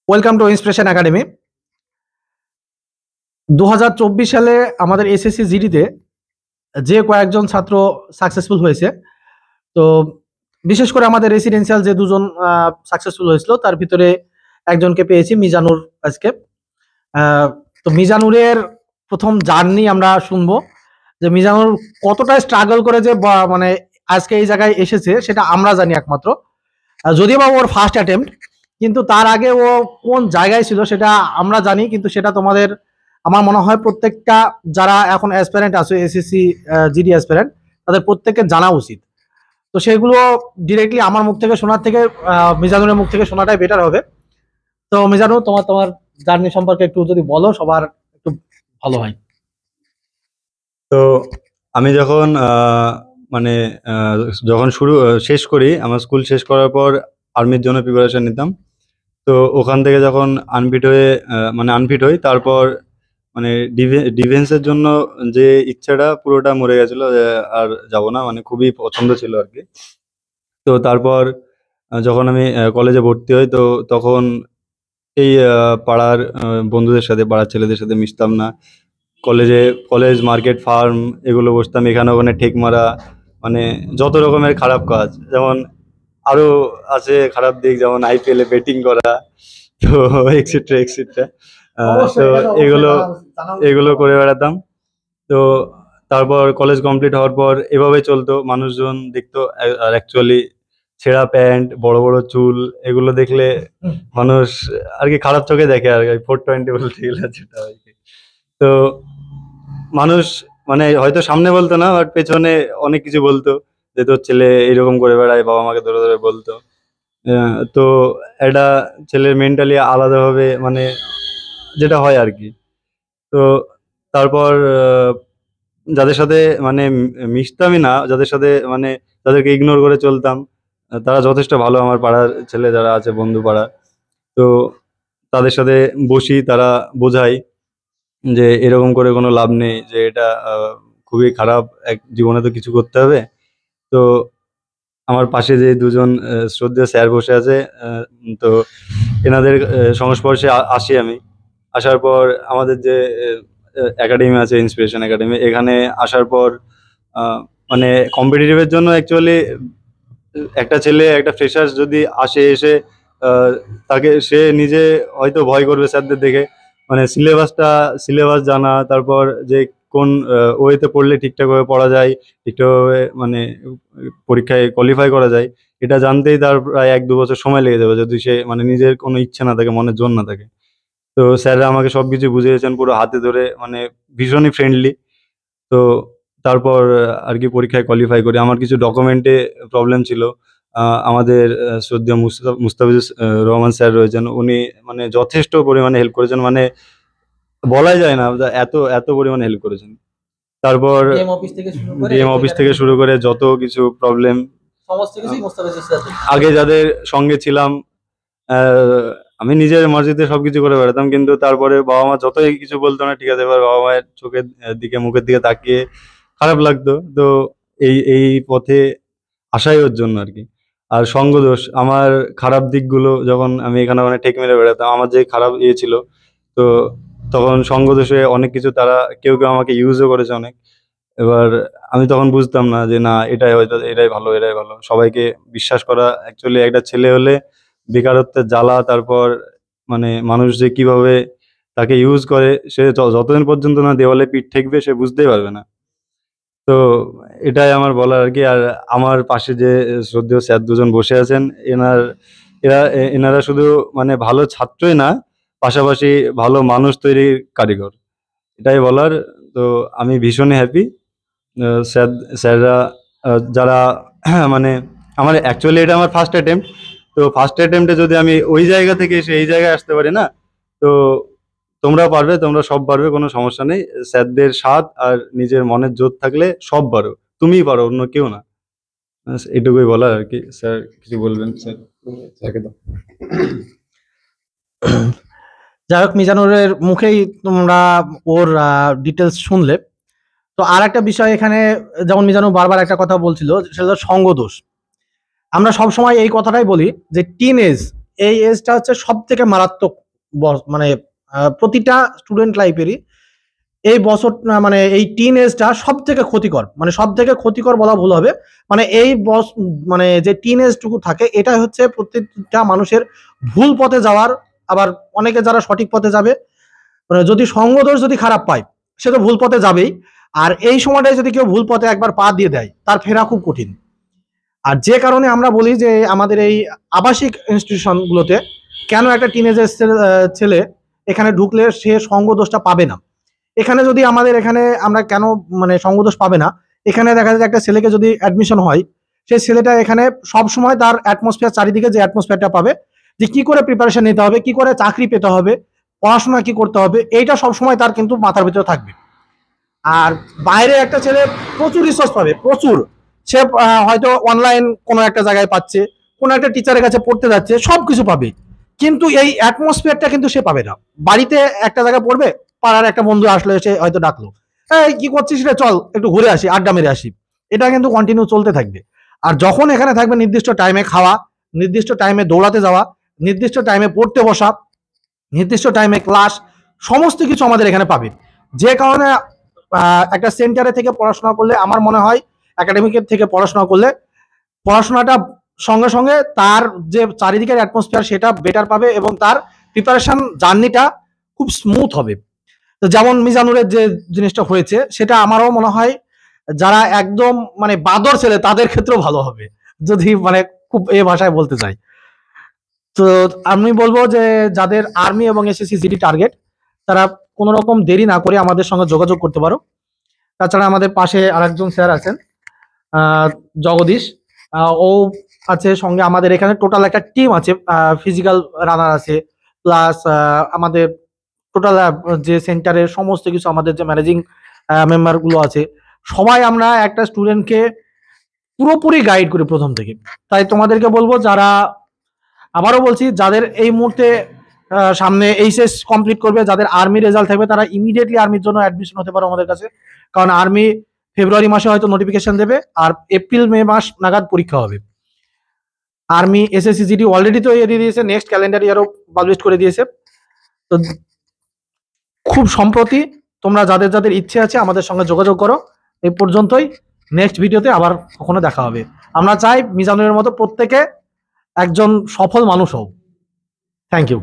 Welcome to inspiration academy. 2024 সালে আমাদের SSC জিডিতে যে কয়েকজন ছাত্র সাকসেসফুল হয়েছে, তো বিশেষ করে আমাদের রেসিডেন্সিয়াল যে দুজন সাকসেসফুল হয়েছিল তার ভিতরে একজনকে পেয়েছি, মিজানুর। আজকে তো মিজানুরের প্রথম জার্নি আমরা শুনবো, যে মিজানুর কতটা স্ট্রাগল করে যে মানে আজকে এই জায়গায় এসেছে সেটা আমরা জানি একমাত্র, যদিও বা ওর ফার্স্ট অ্যাটেম্প্ট, কিন্তু তার আগে ও কোন জায়গায় ছিল সেটা আমরা জানি, কিন্তু সেটা তোমাদের আমার মনে হয় প্রত্যেকটা যারা এখন অ্যাসপিরেন্ট আছে এসএসসি জিডি অ্যাসপিরেন্ট তাদের প্রত্যেকের জানা উচিত। তো সেগুলো ডিরেক্টলি আমার মুখ থেকে শোনার থেকে মিজানুরের মুখ থেকে শোনাটাই বেটার হবে। তো মিজানুর, তোমার জার্নি সম্পর্কে একটু যদি বলো, সবার একটু ভালো হয়। তো আমি যখন মানে যখন শেষ করি, আমার স্কুল শেষ করার পর আর্মির জন্য প্রিপারেশন নিতাম। তো ওখান থেকে যখন আনফিট হই, তারপর মানে ডিফেন্সের জন্য যে ইচ্ছাটা পুরোটা মরে গেছিল, আর যাব না, মানে খুবই পছন্দ ছিল আর কি। তো তারপর যখন আমি কলেজে ভর্তি হই, তো তখন এই পাড়ার বন্ধুদের সাথে, পাড়ার ছেলেদের সাথে মিশতাম না। কলেজ মার্কেট ফার্ম এগুলো বসতাম, এখানে ওখানে ঠেক মারা, মানে যত রকমের খারাপ কাজ, যেমন আরো আছে খারাপ দিক, যেমন আইপিএল এ বেটিং করা, তো এক্সেট্রা এক্সেট্রা। তো এগুলো করে বেড়াতাম। তো তারপর কলেজ কমপ্লিট হওয়ার পর এভাবে চলতো, মানুষজন দেখতো। আর অ্যাকচুয়ালি ছেঁড়া প্যান্ট, বড় বড় চুল, এগুলো দেখলে মানুষ আর কি খারাপ চোখে দেখে আর কি, 420 বলতে গেলে যেটা আর কি। তো মানুষ মানে হয়তো সামনে বলতো না, বাট পেছনে অনেক কিছু বলতো, যে তোর ছেলে এরকম করে বেড়ায়, বাবা মাকে ধরে ধরে বলতো। তো একটা ছেলের মেন্টালি আলাদাভাবে মানে যেটা হয় আর কি। তো তারপর যাদের সাথে মানে মিশতামই না, যাদের সাথে মানে যাদেরকে ইগনোর করে চলতাম, তারা যথেষ্ট ভালো, আমার পাড়ার ছেলে যারা আছে, বন্ধু পাড়ার। তো তাদের সাথে বসি, তারা বোঝায় যে এরকম করে কোনো লাভ নেই, যে এটা খুবই খারাপ, জীবনে তো কিছু করতে হবে। তো আমার পাশে যে দুজন শ্রদ্ধেয় স্যার বসে আছে, তো এনাদের সংস্পর্শে আসি আমি। আসার পর আমাদের যে একাডেমি আছে, ইন্সপিরেশন একাডেমি, এখানে আসার পর মানে কম্পিটিটিভের জন্য অ্যাকচুয়ালি একটা ছেলে, একটা ফ্রেশার্স যদি এসে তাকে, সে নিজে হয়তো ভয় করবে স্যারদের দেখে, মানে সিলেবাস জানা, তারপর যে কোন ওয়েতে পড়লে ঠিকঠাকভাবে পড়া যায়, ঠিকঠাকভাবে মানে পরীক্ষায় কোয়ালিফাই করা যায়, এটা জানতেই তার প্রায় 1-2 বছর সময় লেগে যাবে, যদি সে মানে নিজের কোনো ইচ্ছা না থাকে, মনের জোর না থাকে। তো স্যাররা আমাকে সবকিছু বুঝিয়েছেন পুরো হাতে ধরে, মানে ভীষণই ফ্রেন্ডলি। তো তারপর আর কি পরীক্ষায় কোয়ালিফাই করি। আমার কিছু ডকুমেন্টে প্রবলেম ছিল। আমাদের শ্রদ্ধেয় মুস্তাফিজুর রহমান স্যার রয়েছেন, উনি মানে যথেষ্ট পরিমাণে হেল্প করেছেন, মানে বলাই যায় না, এত এত পরিমাণে হেল্প করেছেন। তারপর ডিএম অফিস থেকে শুরু করে যত কিছু প্রবলেম, আগে যাদের সঙ্গে ছিলাম, আমি নিজের মসজিদে সবকিছু করে বেড়াতাম, কিন্তু তারপরে বাবা মা যতই কিছু বলতো না, ঠিক আছে, এবার বাবা মায়ের চোখের দিকে, মুখের দিকে তাকিয়ে খারাপ লাগতো। তো এই পথে আসাই ওর জন্য আর কি। আর সঙ্গদোষ, আমার খারাপ দিকগুলো যখন আমি এখানে ওখানে ঠেক মেরে বেড়াতাম, আমার যে খারাপ ছিল, তো তখন সঙ্গদোষে অনেক কিছু তারা কেউ কেউ আমাকে ইউজও করেছে অনেক। এবার আমি তখন বুঝতাম না যে না, এটাই ভালো, এটাই ভালো। সবাইকে বিশ্বাস করা অ্যাকচুয়ালি একটা ছেলে হলে, বেকারত্বের জ্বালা, তারপর মানে মানুষ যে কিভাবে তাকে ইউজ করে, সে যতদিন পর্যন্ত না দেওয়ালে পিঠ ঠেকবে, সে বুঝতেই পারবে না। তো এটাই আমার বলার আর কি। আর আমার পাশে যে শ্রদ্ধেয় স্যার দুজন বসে আছেন, এনারা শুধু মানে ভালো ছাত্রই না, পাশাপাশি ভালো মানুষ তৈরির কারিগর, এটাই বলার। তো আমি ভীষণই হ্যাপি। স্যাররা যারা মানে আমার অ্যাকচুয়ালি এটা আমার ফার্স্ট অ্যাটেম্প্ট। তো ফার্স্ট অ্যাটেম্প্টে যদি আমি ওই জায়গা থেকে এসে এই জায়গায় আসতে পারি না, তো তোমরা পারবে, তোমরা সব পারবে, কোনো সমস্যা নেই। স্যারদের সাথ আর নিজের মনের জোর থাকলে সব পারো, তুমিই পারো, অন্য কেউ না। এটুকুই বলার আর কি। স্যার কিছু বলবেন? স্যার যাই হোক, মিজানুরের মুখেই তোমরা ওর ডিটেলস শুনলে। তো আর একটা বিষয় এখানে, যেমন মিজানুর বারবার একটা কথা বলছিল, সেটা হলো সঙ্গদোষ। আমরা সবসময় এই কথাটাই বলি যে টিন এজ এই এজটা হচ্ছে সব থেকে মারাত্মক মানে প্রতিটা স্টুডেন্ট লাইফেরই এই বছর মানে এই টিন এজটা সব থেকে ক্ষতিকর, মানে সব থেকে ক্ষতিকর বলা ভুল হবে। মানে এই মানে যে টিন এজটুকু থাকে এটা হচ্ছে প্রত্যেকটা মানুষের ভুল পথে যাওয়ার, আবার অনেকে যারা সঠিক পথে যাবে, মানে যদি সঙ্গদোষ যদি খারাপ পায় সে তো ভুল পথে যাবেই। আর এই সময়টায় যদি কেউ ভুল পথে একবার পা দিয়ে দেয় তার ফেরা খুব কঠিন। আর যে কারণে আমরা বলি যে আমাদের এই আবাসিক ইনস্টিটিউশনগুলোতে কেন একটা টিনেজের ছেলে এখানে ঢুকলে সে সঙ্গদোষটা পাবে না। এখানে যদি আমাদের এখানে আমরা কেন মানে সঙ্গদোষ পাবে না, এখানে দেখা যায় একটা ছেলেকে যদি অ্যাডমিশন হয়, সেই ছেলেটা এখানে সবসময় তার অ্যাটমসফিয়ার, চারিদিকে যে অ্যাটমসফিয়ারটা পাবে, যে কি করে প্রিপারেশন নিতে হবে, কি করে চাকরি পেতে হবে, পড়াশোনা কি করতে হবে, এইটা সবসময় তার কিন্তু মাথার ভিতরে থাকবে। আর বাইরে একটা ছেলে প্রচুর রিসোর্স পাবে, প্রচুর। সে হয়তো অনলাইন কোনো একটা জায়গায় পাচ্ছে, কোনো একটা টিচারের কাছে পড়তে যাচ্ছে, সবকিছু পাবে, কিন্তু এই অ্যাটমসফিয়ারটা কিন্তু সে পাবে না। বাড়িতে একটা জায়গায় পড়বে, পাড়ার একটা বন্ধু আসলো, এসে হয়তো ডাকলো, এই কি করছিস রে, চল একটু ঘুরে আসি, আড্ডা মেরে আসি, এটা কিন্তু কন্টিনিউ চলতে থাকবে। আর যখন এখানে থাকবে নির্দিষ্ট টাইমে খাওয়া, নির্দিষ্ট টাইমে দৌড়াতে যাওয়া, নির্দিষ্ট টাইমে পড়তে বসা, নির্দিষ্ট টাইমে ক্লাস, সমস্ত কিছু আমাদের এখানে পাবে। যে কারণে একটা সেন্টারে থেকে পড়াশোনা করলে আমার মনে হয় একাডেমিকের থেকে পড়াশোনা করলে পড়াশোনাটা সঙ্গে সঙ্গে তার যে চারিদিকের অ্যাটমসফিয়ার সেটা বেটার পাবে এবং তার প্রিপারেশন জার্নিটা খুব স্মুথ হবে। তো যেমন মিজানুরের যে জিনিসটা হয়েছে সেটা আমারও মনে হয় যারা একদম মানে বাদর ছেলে তাদের ক্ষেত্রেও ভালো হবে, যদি মানে খুব এ ভাষায় বলতে চাই। তো আমি বলবো যে যাদের আর্মি এবং এসএসসি জিডি টার্গেট, তারা কোনো রকম দেরি না করে আমাদের সঙ্গে যোগাযোগ করতে পারো। তাছাড়া আমাদের পাশে আরেকজন স্যার আছেন, জগদীশ, ও আছে সঙ্গে। আমাদের এখানে টোটাল একটা টিম আছে, ফিজিক্যাল রানার আছে, প্লাস আমাদের টোটাল যে সেন্টারের সমস্ত কিছু, আমাদের যে ম্যানেজিং মেম্বার গুলো আছে, সবাই আমরা একটা স্টুডেন্টকে পুরোপুরি গাইড করি প্রথম থেকে। তাই তোমাদেরকে বলবো, যারা, আবারও বলছি, যাদের এই মুহূর্তে সামনে এইচএস কমপ্লিট করবে, যাদের আর্মি রেজাল্ট থাকবে, তারা ইমিডিয়েটলি আর্মির জন্য অ্যাডমিশন হতে পারো আমাদের কাছে। কারণ আর্মি ফেব্রুয়ারি মাসে হয়তো নোটিফিকেশন দেবে, আর এপ্রিল মে মাস নাগাদ পরীক্ষা হবে। আর্মি এসএসসি জিডি অলরেডি তো দিয়ে দিয়েছে, নেক্সট ক্যালেন্ডার ইয়ারও পাবলিশ করে দিয়েছে। তো খুব সম্প্রতি তোমরা যাদের যাদের ইচ্ছে আছে আমাদের সঙ্গে যোগাযোগ করো। এই পর্যন্তই, নেক্সট ভিডিওতে আবার কখনো দেখা হবে। আমরা চাই মিজানুরের মতো প্রত্যেকে একজন সফল মানুষ হোক। Thank you.